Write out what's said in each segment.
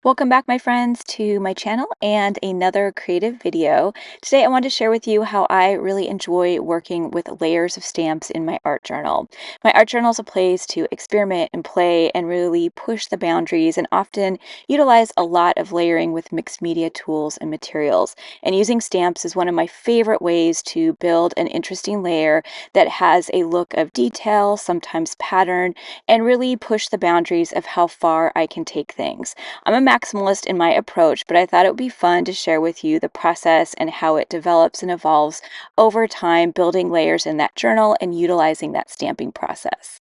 Welcome back, my friends, to my channel and another creative video. Today, I want to share with you how I really enjoy working with layers of stamps in my art journal. My art journal is a place to experiment and play and really push the boundaries and often utilize a lot of layering with mixed media tools and materials. And using stamps is one of my favorite ways to build an interesting layer that has a look of detail, sometimes pattern, and really push the boundaries of how far I can take things. I'm a maximalist in my approach, but I thought it would be fun to share with you the process and how it develops and evolves over time, building layers in that journal and utilizing that stamping process.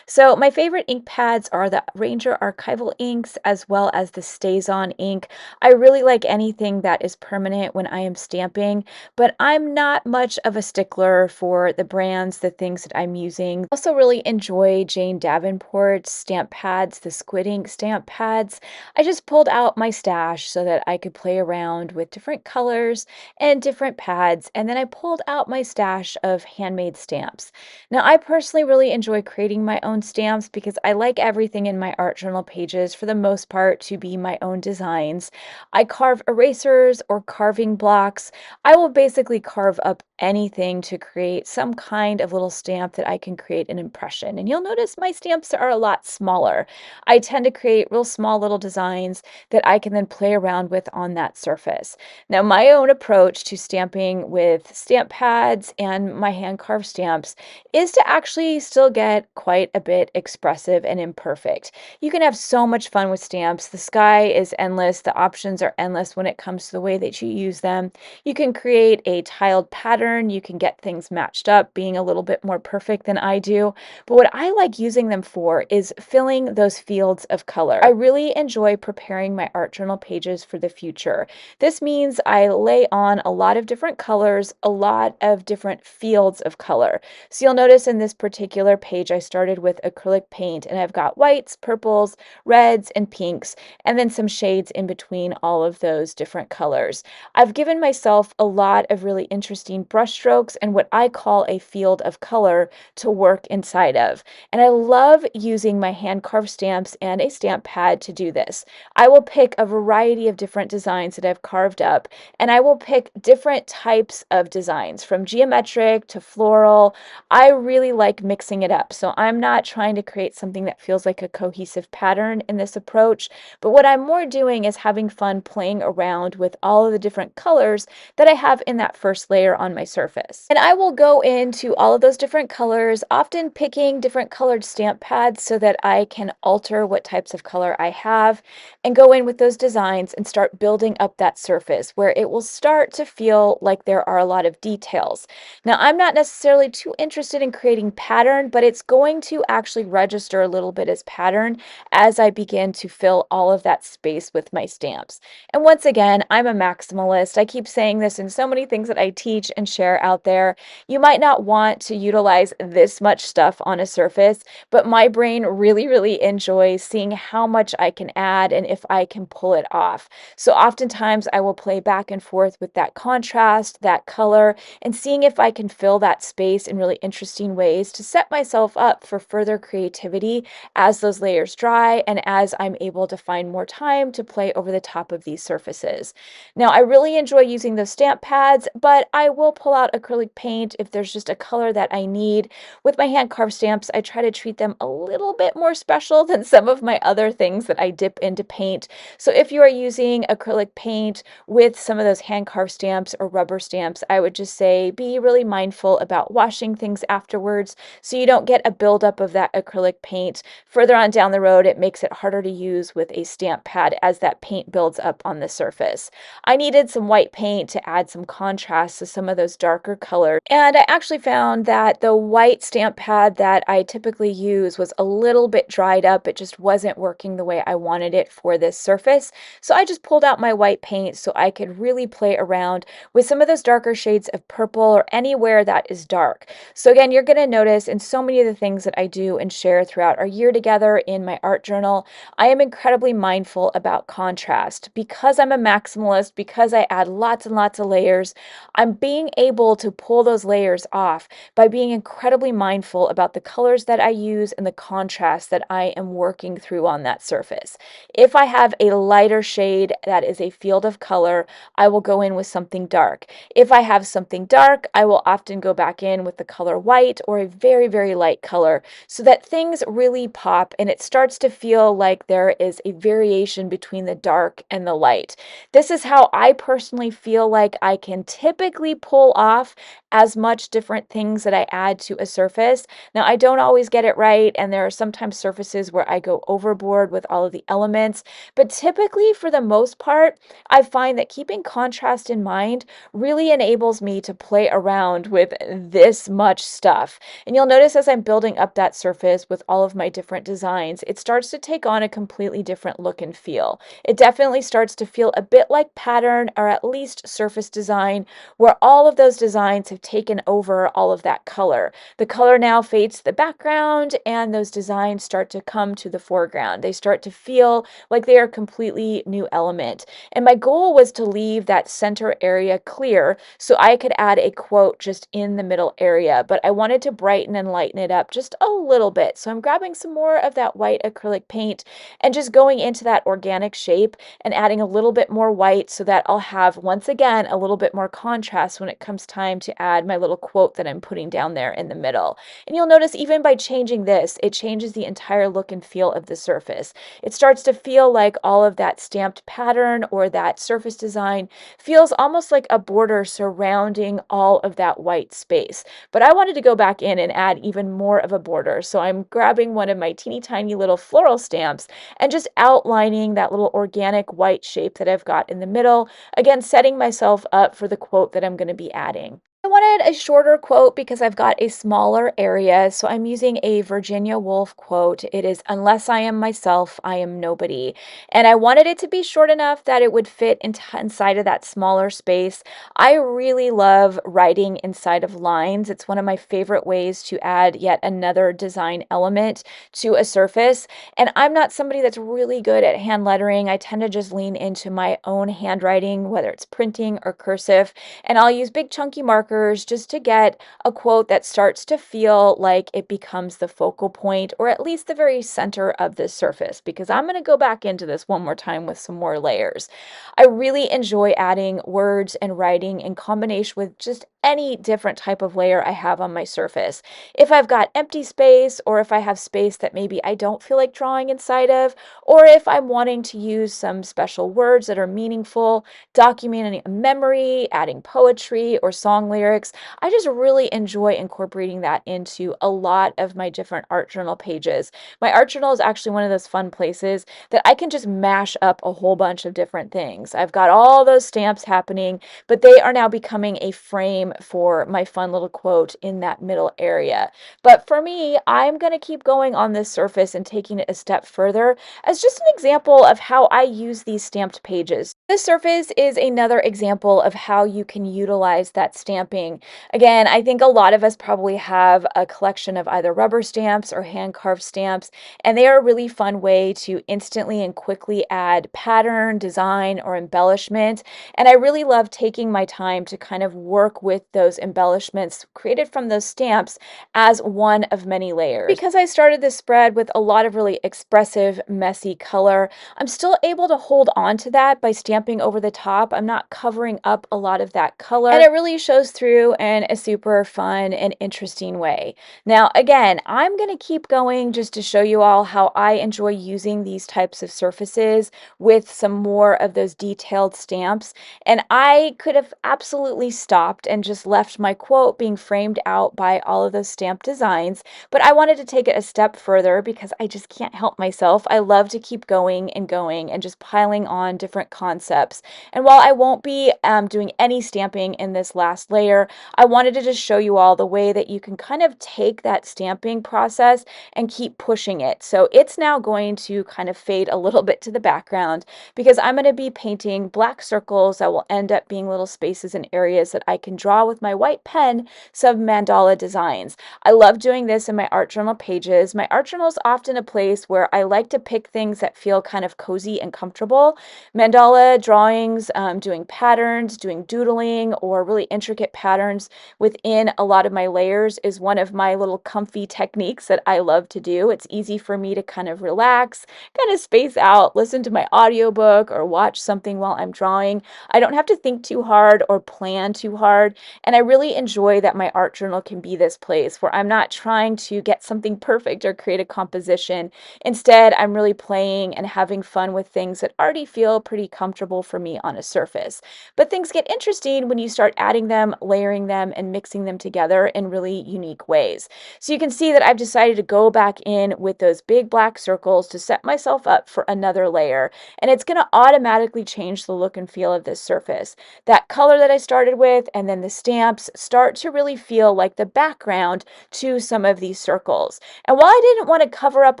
So my favorite ink pads are the Ranger Archival inks as well as the StazOn ink. I really like anything that is permanent when I am stamping, but I'm not much of a stickler for the brands, the things that I'm using. I also really enjoy Jane Davenport's stamp pads, the Squid Ink stamp pads. I just pulled out my stash so that I could play around with different colors and different pads, and then I pulled out my stash of handmade stamps. Now, I personally really enjoy creating my own stamps because I like everything in my art journal pages for the most part to be my own designs. I carve erasers or carving blocks. I will basically carve up anything to create some kind of little stamp that I can create an impression. And you'll notice my stamps are a lot smaller. I tend to create real small little designs that I can then play around with on that surface. Now, my own approach to stamping with stamp pads and my hand carved stamps is to actually still get quite a bit expressive and imperfect. You can have so much fun with stamps. The sky is endless. The options are endless when it comes to the way that you use them. You can create a tiled pattern. You can get things matched up, being a little bit more perfect than I do. But what I like using them for is filling those fields of color. I really enjoy preparing my art journal pages for the future. This means I lay on a lot of different colors, a lot of different fields of color. So you'll notice in this particular page, I started with acrylic paint and I've got whites, purples, reds, and pinks, and then some shades in between all of those different colors. I've given myself a lot of really interesting brush strokes and what I call a field of color to work inside of. And I love using my hand carved stamps and a stamp pad to do this. I will pick a variety of different designs that I've carved up, and I will pick different types of designs from geometric to floral. I really like mixing it up. So I'm not trying to create something that feels like a cohesive pattern in this approach, but what I'm more doing is having fun playing around with all of the different colors that I have in that first layer on my surface. And I will go into all of those different colors, often picking different colored stamp pads so that I can alter what types of color I have and go in with those designs and start building up that surface where it will start to feel like there are a lot of details. Now, I'm not necessarily too interested in creating pattern, but it's going to actually register a little bit as pattern as I begin to fill all of that space with my stamps. And once again, I'm a maximalist. I keep saying this in so many things that I teach and share out there. You might not want to utilize this much stuff on a surface, but my brain really enjoys seeing how much I can add and if I can pull it off. So oftentimes I will play back and forth with that contrast, that color, and seeing if I can fill that space in really interesting ways to set myself up for further creativity as those layers dry and as I'm able to find more time to play over the top of these surfaces. Now, I really enjoy using those stamp pads, but I will pull out acrylic paint if there's just a color that I need. With my hand carved stamps, I try to treat them a little bit more special than some of my other things that I dip into paint. So if you are using acrylic paint with some of those hand carved stamps or rubber stamps, I would just say be really mindful about washing things afterwards so you don't get a buildup of that acrylic paint. Further on down the road, it makes it harder to use with a stamp pad as that paint builds up on the surface. I needed some white paint to add some contrast to some of those darker colors, and I actually found that the white stamp pad that I typically use was a little bit dried up. It just wasn't working the way I wanted it for this surface. So I just pulled out my white paint so I could really play around with some of those darker shades of purple or anywhere that is dark. So again, you're going to notice in so many of the things that that I do and share throughout our year together in my art journal, I am incredibly mindful about contrast. Because I'm a maximalist, because I add lots and lots of layers, I'm being able to pull those layers off by being incredibly mindful about the colors that I use and the contrast that I am working through on that surface. If I have a lighter shade that is a field of color, I will go in with something dark. If I have something dark, I will often go back in with the color white or a very, very light color so that things really pop and it starts to feel like there is a variation between the dark and the light. This is how I personally feel like I can typically pull off as much different things that I add to a surface. Now, I don't always get it right, and there are sometimes surfaces where I go overboard with all of the elements, but typically, for the most part, I find that keeping contrast in mind really enables me to play around with this much stuff. And you'll notice as I'm building up that surface with all of my different designs, it starts to take on a completely different look and feel. It definitely starts to feel a bit like pattern or at least surface design, where all of those designs have taken over all of that color. The color now fades to the background and those designs start to come to the foreground. They start to feel like they are a completely new element. And my goal was to leave that center area clear so I could add a quote just in the middle area, but I wanted to brighten and lighten it up just a little bit. So I'm grabbing some more of that white acrylic paint and just going into that organic shape and adding a little bit more white so that I'll have, once again, a little bit more contrast when it comes time to add my little quote that I'm putting down there in the middle. And you'll notice even by changing this, it changes the entire look and feel of the surface. It starts to feel like all of that stamped pattern or that surface design feels almost like a border surrounding all of that white space. But I wanted to go back in and add even more of a border. So I'm grabbing one of my teeny tiny little floral stamps and just outlining that little organic white shape that I've got in the middle. Again, setting myself up for the quote that I'm going to be adding. I wanted a shorter quote because I've got a smaller area, so I'm using a Virginia Woolf quote. It is, "Unless I am myself, I am nobody." And I wanted it to be short enough that it would fit inside of that smaller space. I really love writing inside of lines. It's one of my favorite ways to add yet another design element to a surface. And I'm not somebody that's really good at hand lettering. I tend to just lean into my own handwriting, whether it's printing or cursive, and I'll use big chunky markers just to get a quote that starts to feel like it becomes the focal point or at least the very center of this surface, because I'm going to go back into this one more time with some more layers. I really enjoy adding words and writing in combination with just any different type of layer I have on my surface. If I've got empty space, or if I have space that maybe I don't feel like drawing inside of, or if I'm wanting to use some special words that are meaningful, documenting a memory, adding poetry or song lyrics, I just really enjoy incorporating that into a lot of my different art journal pages. My art journal is actually one of those fun places that I can just mash up a whole bunch of different things. I've got all those stamps happening, but they are now becoming a frame for my fun little quote in that middle area. But for me, I'm going to keep going on this surface and taking it a step further as just an example of how I use these stamped pages. This surface is another example of how you can utilize that stamping. Again, I think a lot of us probably have a collection of either rubber stamps or hand-carved stamps, and they are a really fun way to instantly and quickly add pattern, design, or embellishment. And I really love taking my time to kind of work with those embellishments created from those stamps as one of many layers. Because I started this spread with a lot of really expressive, messy color, I'm still able to hold on to that by stamping over the top. I'm not covering up a lot of that color, and it really shows through in a super fun and interesting way. Now, again, I'm going to keep going just to show you all how I enjoy using these types of surfaces with some more of those detailed stamps. And I could have absolutely stopped and just left my quote being framed out by all of those stamp designs, but I wanted to take it a step further because I just can't help myself. I love to keep going and just piling on different concepts. And while I won't be doing any stamping in this last layer, layer, I wanted to just show you all the way that you can kind of take that stamping process and keep pushing it. So it's now going to kind of fade a little bit to the background because I'm going to be painting black circles that will end up being little spaces and areas that I can draw with my white pen some mandala designs. I love doing this in my art journal pages. My art journal is often a place where I like to pick things that feel kind of cozy and comfortable. Mandala drawings, doing patterns, doing doodling, or really intricate patterns within a lot of my layers is one of my little comfy techniques that I love to do. It's easy for me to kind of relax, kind of space out, listen to my audiobook, or watch something while I'm drawing. I don't have to think too hard or plan too hard. And I really enjoy that my art journal can be this place where I'm not trying to get something perfect or create a composition. Instead, I'm really playing and having fun with things that already feel pretty comfortable for me on a surface. But things get interesting when you start adding them, layering them, and mixing them together in really unique ways. So you can see that I've decided to go back in with those big black circles to set myself up for another layer. And it's going to automatically change the look and feel of this surface. That color that I started with and then the stamps start to really feel like the background to some of these circles. And while I didn't want to cover up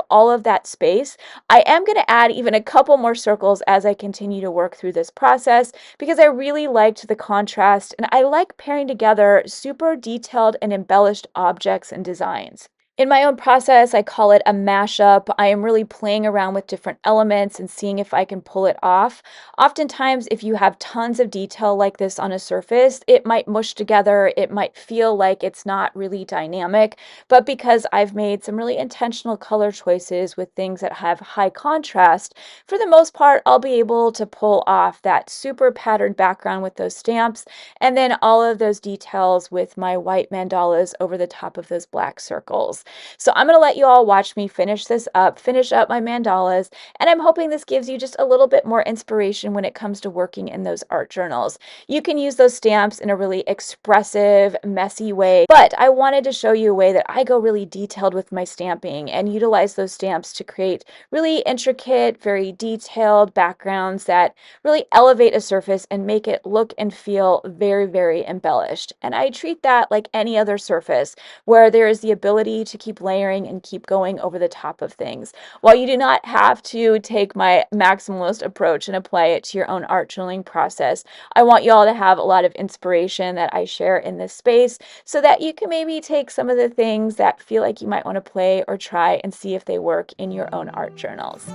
all of that space, I am going to add even a couple more circles as I continue to work through this process because I really liked the contrast and I like pairing together super detailed and embellished objects and designs. In my own process, I call it a mashup. I am really playing around with different elements and seeing if I can pull it off. Oftentimes, if you have tons of detail like this on a surface, it might mush together. It might feel like it's not really dynamic. But because I've made some really intentional color choices with things that have high contrast, for the most part, I'll be able to pull off that super patterned background with those stamps and then all of those details with my white mandalas over the top of those black circles. So I'm going to let you all watch me finish this up, finish up my mandalas, and I'm hoping this gives you just a little bit more inspiration when it comes to working in those art journals. You can use those stamps in a really expressive, messy way, but I wanted to show you a way that I go really detailed with my stamping and utilize those stamps to create really intricate, very detailed backgrounds that really elevate a surface and make it look and feel very, very embellished. And I treat that like any other surface where there is the ability to keep layering and keep going over the top of things. While you do not have to take my maximalist approach and apply it to your own art journaling process, I want you all to have a lot of inspiration that I share in this space so that you can maybe take some of the things that feel like you might want to play or try and see if they work in your own art journals.